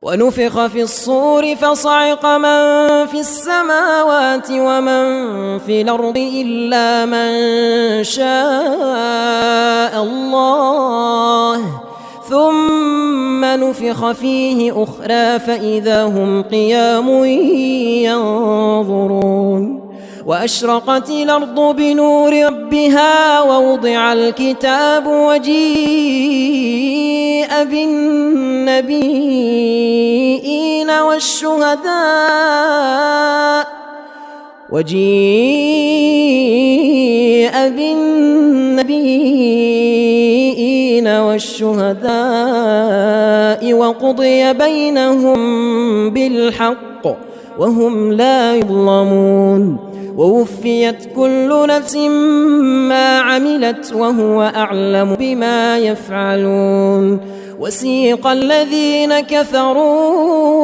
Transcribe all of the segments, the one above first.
ونفخ في الصور فصعق من في السماوات ومن في الأرض إلا من شاء الله ثم نفخ فيه أخرى فإذا هم قيام ينظرون وأشرقت الأرض بنور ربها ووضع الكتاب وجيء بالنبيين والشهداء وقضي بينهم بالحق وهم لا يظلمون ووفيت كل نفس ما عملت وهو أعلم بما يفعلون وسيق الذين كفروا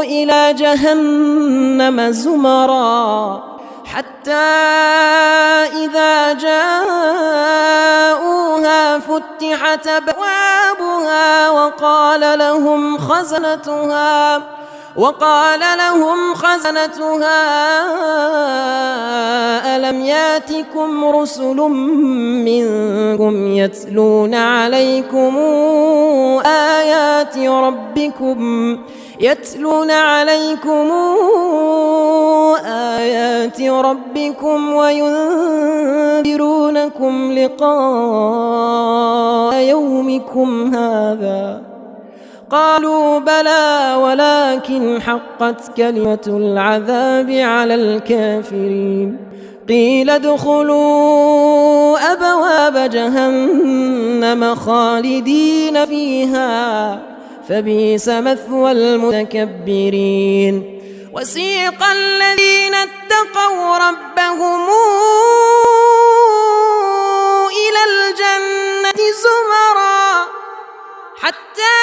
إلى جهنم زمرا حتى إذا جاءوها فتحت أبوابها وقال لهم خزنتها ألم ياتكم رسل منكم يتلون عليكم آيات ربكم وينذرونكم لقاء يومكم هذا قالوا بلى ولكن حقت كلمة العذاب على الكافرين قيل ادخلوا أبواب جهنم خالدين فيها فبئس مثوى المتكبرين وسيق الذين اتقوا ربهم إلى الجنة زمرا حتى